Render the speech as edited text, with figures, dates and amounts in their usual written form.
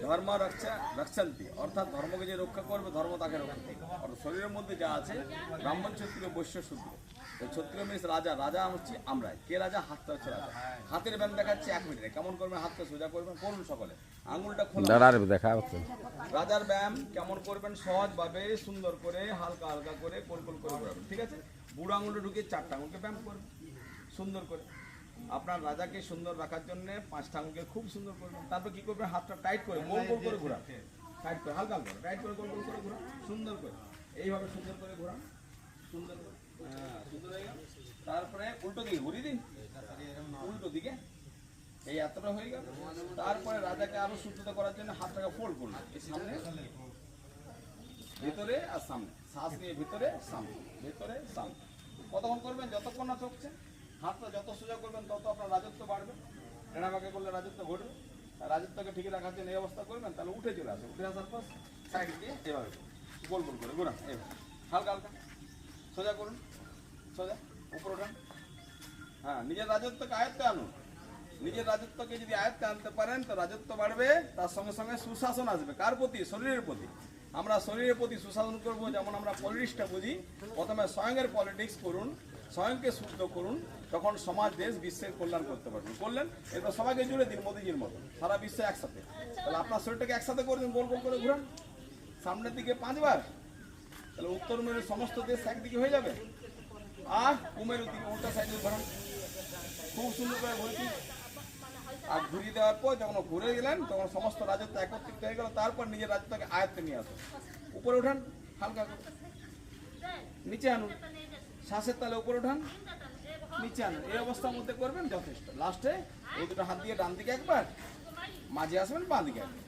ধর্ম রক্ষান্তি, অর্থাৎ ধর্মকে যে রক্ষা করবে ধর্ম তাকে রক্ষা করবে। অর্থাৎ শরীরের মধ্যে যা আছে ব্রাহ্মণ, ক্ষত্রিয়, বৈশ্য, শূদ্র। ক্ষত্রিয় মিনস রাজা, রাজা হচ্ছে আমরাই। কে রাজা? হাতটা হচ্ছে রাজা। হাতের ব্যায়াম দেখাচ্ছে 1 মিনিটে। কেমন করবেন? হাতটা সোজা করবেন, করুন সকলে, আঙুলটা খোলা। দেখা হচ্ছে রাজার ব্যায়াম কেমন করবেন? সহজভাবে, সুন্দর করে, হালকা হালকা করে, কোল কোল করে ঘোরাবেন। ঠিক আছে? বুড়ো আঙুলটা ঢুকিয়ে 4টা আঙুলকে ব্যায়াম করবেন সুন্দর করে। আপনার রাজাকে সুন্দর রাখার জন্য 5টা আঙুলকে খুব সুন্দর করবেন। তারপর কি করবেন? হাতটা টাইট করে গোল গোল করে ঘোরান, টাইট করে, হালকা হালকা টাইট করে, গোল গোল করে ঘোরান সুন্দর করে। এইভাবে সুন্দর করে ঘোরান, সুন্দর করে। হ্যাঁ, সুন্দর হয়ে গেল। তারপরে উল্টো দিকে ঘুরিয়ে দিন, উল্টো দিকে। এই এতটা হয়ে গেল। তারপরে রাজাকে আরো সুস্থতা করার জন্য হাতটাকে ফোল্ড করুন, এই সামনে, ভিতরে আর সামনে। শ্বাস নিয়ে ভিতরে, সামনে, ভিতরে, সামনে। কতক্ষণ করবেন? যতক্ষণ না চলছে। হাতটা যত সোজা করবেন তত আপনার রাজত্ব বাড়বে। এনাবাকে করলে রাজত্ব ঘটবে। আর রাজত্বকে ঠিক রাখার জন্য এই অবস্থা করবেন, তাহলে উঠে চলে আসে। উঠে আসার পর সাইড দিয়ে এভাবে গোল গোল করে ঘোরান, এভাবে হালকা হালকা সোজা করুন, সোজা উপর ওঠান। হ্যাঁ, নিজের রাজত্বকে আয়ত্তে আনুন। নিজের রাজত্বকে যদি আয়ত্তে আনতে পারেন তো রাজত্ব বাড়বে, তার সঙ্গে সঙ্গে সুশাসন আসবে। কার প্রতি? শরীরের প্রতি। আমরা শরীরের প্রতি সুশাসন করব। যেমন আমরা পলিটিক্সটা বুঝি, প্রথমে স্বয়ংয়ের পলিটিক্স করুন, স্বয়ংকে শুদ্ধ করুন, তখন সমাজ, দেশ, বিশ্বের কল্যাণ করতে পারবেন। করলেন, এরপর সবাইকে জুড়ে দিন মোদিজির মতো, সারা বিশ্বে একসাথে। তাহলে আপনার শরীরটাকে একসাথে করে দিন, গোল গোল করে ঘুরান সামনের দিকে 5 বার। তাহলে উত্তর মেরুর সমস্ত দেশ একদিকে হয়ে যাবে। আর কুমেরুর দিকে উল্টা সাইডে ঘোরান, খুব সুন্দর করে ঘুরছি। আর ঘুরিয়ে দেওয়ার পর যখন ঘুরে গেলেন তখন সমস্ত রাজত্ব একত্রিত হয়ে গেল। তারপর নিজের রাজত্বকে আয়ত্তে নিয়ে আসুন। উপরে উঠান, হালকা করে নিচে আনুন, শ্বাসের তালে উপরে উঠান, নিচে আনুন। এই অবস্থার মধ্যে করবেন যথেষ্ট। লাস্টে এই দুটো হাত দিয়ে ডান দিকে একবার, মাঝে আসবেন বাঁ দিকে একবার।